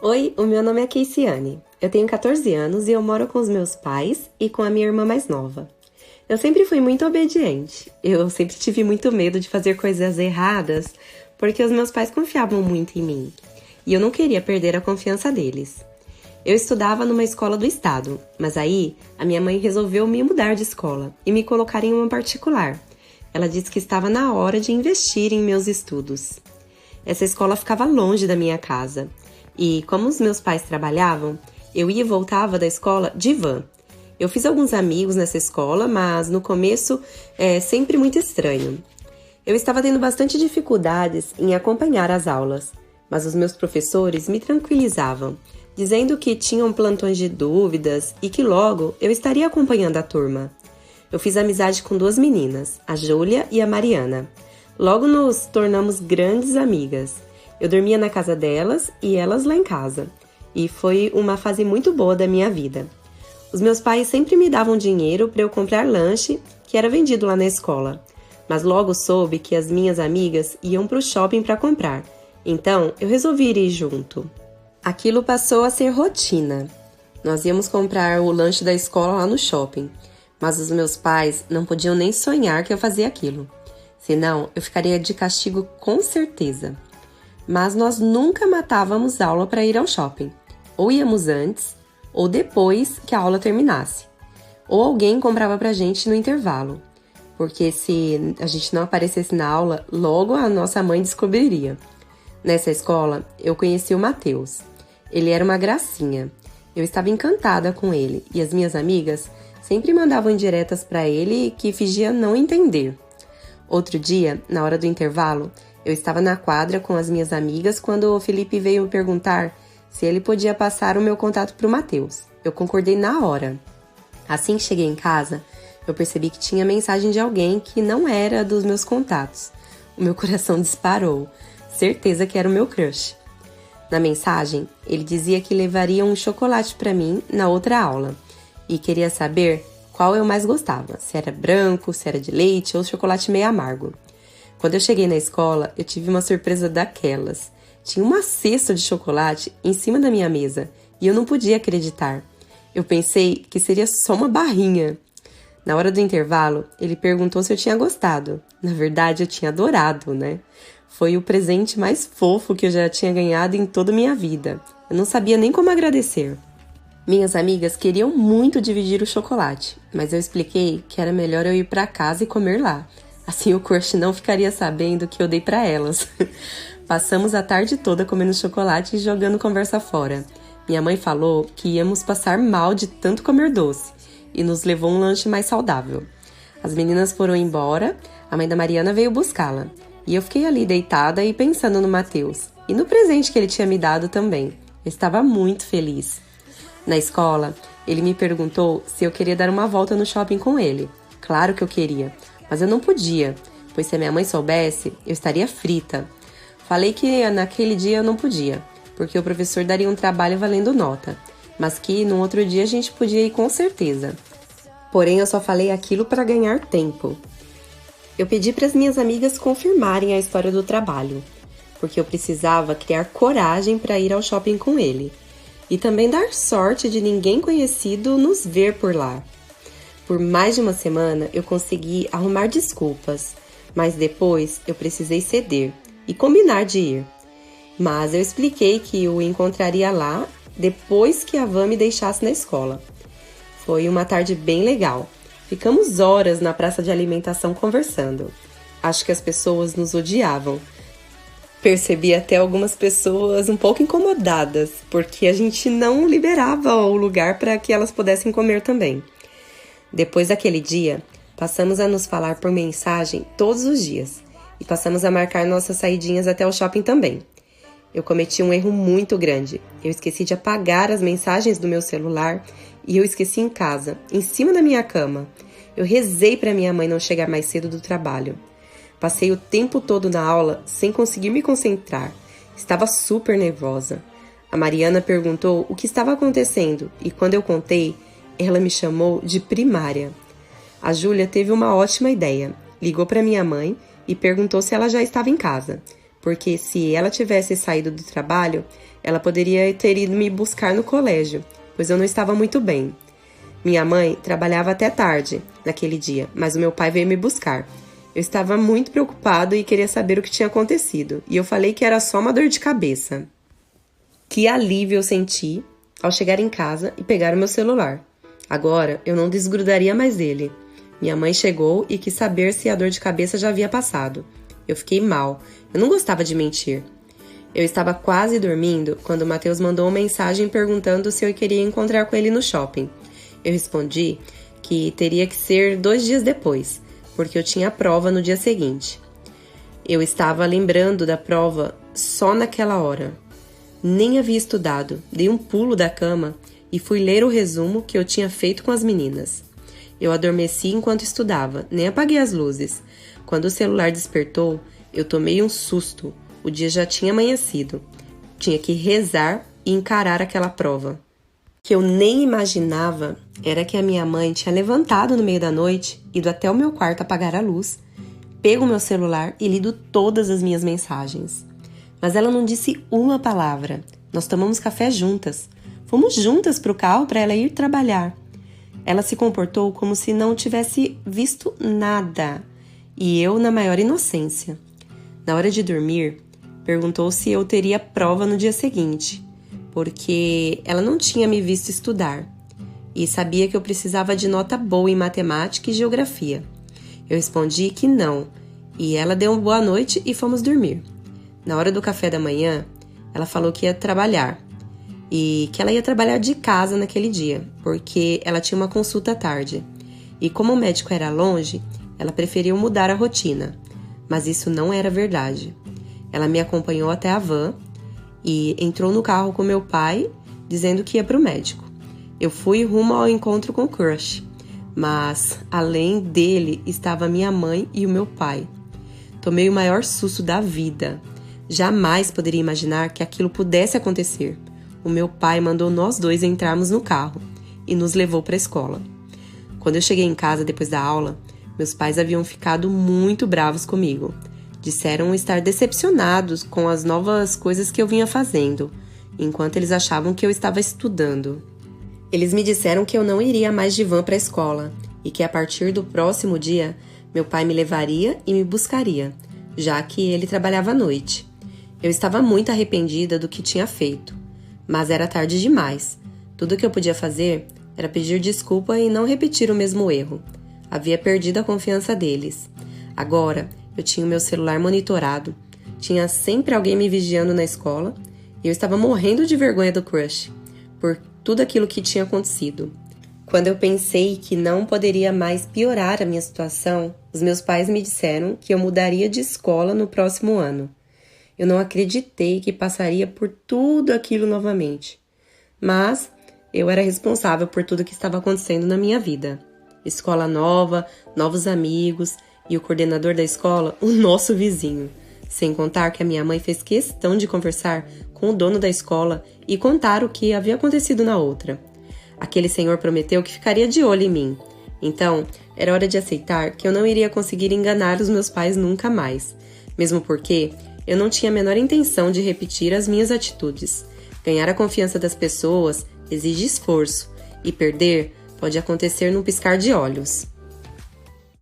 Oi, o meu nome é Keiciane. Eu tenho 14 anos e eu moro com os meus pais e com a minha irmã mais nova. Eu sempre fui muito obediente. Eu sempre tive muito medo de fazer coisas erradas porque os meus pais confiavam muito em mim e eu não queria perder a confiança deles. Eu estudava numa escola do estado, mas aí a minha mãe resolveu me mudar de escola e me colocar em uma particular. Ela disse que estava na hora de investir em meus estudos. Essa escola ficava longe da minha casa. E como os meus pais trabalhavam, eu ia e voltava da escola de van. Eu fiz alguns amigos nessa escola, mas no começo é sempre muito estranho. Eu estava tendo bastante dificuldades em acompanhar as aulas, mas os meus professores me tranquilizavam, dizendo que tinham plantões de dúvidas e que logo eu estaria acompanhando a turma. Eu fiz amizade com duas meninas, a Júlia e a Mariana. Logo nos tornamos grandes amigas. Eu dormia na casa delas e elas lá em casa. E foi uma fase muito boa da minha vida. Os meus pais sempre me davam dinheiro para eu comprar lanche, que era vendido lá na escola. Mas logo soube que as minhas amigas iam para o shopping para comprar. Então, eu resolvi ir junto. Aquilo passou a ser rotina. Nós íamos comprar o lanche da escola lá no shopping. Mas os meus pais não podiam nem sonhar que eu fazia aquilo. Senão, eu ficaria de castigo com certeza. Mas nós nunca matávamos aula para ir ao shopping. Ou íamos antes, ou depois que a aula terminasse. Ou alguém comprava pra gente no intervalo. Porque se a gente não aparecesse na aula, logo a nossa mãe descobriria. Nessa escola, eu conheci o Matheus. Ele era uma gracinha. Eu estava encantada com ele e as minhas amigas sempre mandavam indiretas para ele que fingia não entender. Outro dia, na hora do intervalo, eu estava na quadra com as minhas amigas quando o Felipe veio me perguntar se ele podia passar o meu contato para o Matheus. Eu concordei na hora. Assim que cheguei em casa, eu percebi que tinha mensagem de alguém que não era dos meus contatos. O meu coração disparou. Certeza que era o meu crush. Na mensagem, ele dizia que levaria um chocolate para mim na outra aula e queria saber qual eu mais gostava, se era branco, se era de leite ou chocolate meio amargo. Quando eu cheguei na escola, eu tive uma surpresa daquelas. Tinha uma cesta de chocolate em cima da minha mesa e eu não podia acreditar. Eu pensei que seria só uma barrinha. Na hora do intervalo, ele perguntou se eu tinha gostado. Na verdade, eu tinha adorado, né? Foi o presente mais fofo que eu já tinha ganhado em toda a minha vida. Eu não sabia nem como agradecer. Minhas amigas queriam muito dividir o chocolate, mas eu expliquei que era melhor eu ir para casa e comer lá. Assim o crush não ficaria sabendo que eu dei para elas. Passamos a tarde toda comendo chocolate e jogando conversa fora. Minha mãe falou que íamos passar mal de tanto comer doce e nos levou um lanche mais saudável. As meninas foram embora, a mãe da Mariana veio buscá-la. E eu fiquei ali deitada e pensando no Matheus e no presente que ele tinha me dado também. Eu estava muito feliz. Na escola, ele me perguntou se eu queria dar uma volta no shopping com ele. Claro que eu queria. Mas eu não podia, pois se a minha mãe soubesse, eu estaria frita. Falei que naquele dia eu não podia, porque o professor daria um trabalho valendo nota, mas que no outro dia a gente podia ir com certeza. Porém, eu só falei aquilo para ganhar tempo. Eu pedi para as minhas amigas confirmarem a história do trabalho, porque eu precisava criar coragem para ir ao shopping com ele, e também dar sorte de ninguém conhecido nos ver por lá. Por mais de uma semana, eu consegui arrumar desculpas, mas depois eu precisei ceder e combinar de ir. Mas eu expliquei que o encontraria lá depois que a van me deixasse na escola. Foi uma tarde bem legal. Ficamos horas na praça de alimentação conversando. Acho que as pessoas nos odiavam. Percebi até algumas pessoas um pouco incomodadas, porque a gente não liberava o lugar para que elas pudessem comer também. Depois daquele dia, passamos a nos falar por mensagem todos os dias e passamos a marcar nossas saidinhas até o shopping também. Eu cometi um erro muito grande. Eu esqueci de apagar as mensagens do meu celular e eu esqueci em casa, em cima da minha cama. Eu rezei para minha mãe não chegar mais cedo do trabalho. Passei o tempo todo na aula sem conseguir me concentrar. Estava super nervosa. A Mariana perguntou o que estava acontecendo e quando eu contei, ela me chamou de primária. A Júlia teve uma ótima ideia. Ligou para minha mãe e perguntou se ela já estava em casa, porque se ela tivesse saído do trabalho, Ela poderia ter ido me buscar no colégio, pois eu não estava muito bem. Minha mãe trabalhava até tarde naquele dia, mas o meu pai veio me buscar. Eu estava muito preocupado e queria saber o que tinha acontecido, e eu falei que era só uma dor de cabeça. Que alívio eu senti ao chegar em casa e pegar o meu celular. Agora eu não desgrudaria mais dele. Minha mãe chegou e quis saber se a dor de cabeça já havia passado. Eu fiquei mal, eu não gostava de mentir. Eu estava quase dormindo quando o Matheus mandou uma mensagem perguntando se eu queria encontrar com ele no shopping. Eu respondi que teria que ser 2 dias depois, porque eu tinha a prova no dia seguinte. Eu estava lembrando da prova só naquela hora. Nem havia estudado, dei um pulo da cama e fui ler o resumo que eu tinha feito com as meninas. Eu adormeci enquanto estudava, nem apaguei as luzes. Quando o celular despertou, eu tomei um susto. O dia já tinha amanhecido. Tinha que rezar e encarar aquela prova. O que eu nem imaginava era que a minha mãe tinha levantado no meio da noite, ido até o meu quarto apagar a luz, pego o meu celular e lido todas as minhas mensagens. Mas ela não disse uma palavra. Nós tomamos café juntas. Fomos juntas para o carro para ela ir trabalhar. Ela se comportou como se não tivesse visto nada, e eu na maior inocência. Na hora de dormir, perguntou se eu teria prova no dia seguinte, porque ela não tinha me visto estudar e sabia que eu precisava de nota boa em matemática e geografia. Eu respondi que não, e ela deu uma boa noite e fomos dormir. Na hora do café da manhã, ela falou que ia trabalhar e que ela ia trabalhar de casa naquele dia, porque ela tinha uma consulta à tarde. E como o médico era longe, ela preferiu mudar a rotina, mas isso não era verdade. Ela me acompanhou até a van e entrou no carro com meu pai, dizendo que ia para o médico. Eu fui rumo ao encontro com o crush, mas além dele estava minha mãe e o meu pai. Tomei o maior susto da vida. Jamais poderia imaginar que aquilo pudesse acontecer. O meu pai mandou nós dois entrarmos no carro e nos levou para a escola. Quando eu cheguei em casa depois da aula, meus pais haviam ficado muito bravos comigo. Disseram estar decepcionados com as novas coisas que eu vinha fazendo, enquanto eles achavam que eu estava estudando. Eles me disseram que eu não iria mais de van para a escola e que a partir do próximo dia, meu pai me levaria e me buscaria, já que ele trabalhava à noite. Eu estava muito arrependida do que tinha feito, mas era tarde demais. Tudo o que eu podia fazer era pedir desculpa e não repetir o mesmo erro. Havia perdido a confiança deles. Agora, eu tinha o meu celular monitorado, tinha sempre alguém me vigiando na escola e eu estava morrendo de vergonha do crush, por tudo aquilo que tinha acontecido. Quando eu pensei que não poderia mais piorar a minha situação, os meus pais me disseram que eu mudaria de escola no próximo ano. Eu não acreditei que passaria por tudo aquilo novamente. Mas eu era responsável por tudo que estava acontecendo na minha vida. Escola nova, novos amigos e o coordenador da escola, o nosso vizinho. Sem contar que a minha mãe fez questão de conversar com o dono da escola e contar o que havia acontecido na outra. Aquele senhor prometeu que ficaria de olho em mim. Então, era hora de aceitar que eu não iria conseguir enganar os meus pais nunca mais. Mesmo porque eu não tinha a menor intenção de repetir as minhas atitudes. Ganhar a confiança das pessoas exige esforço, e perder pode acontecer num piscar de olhos.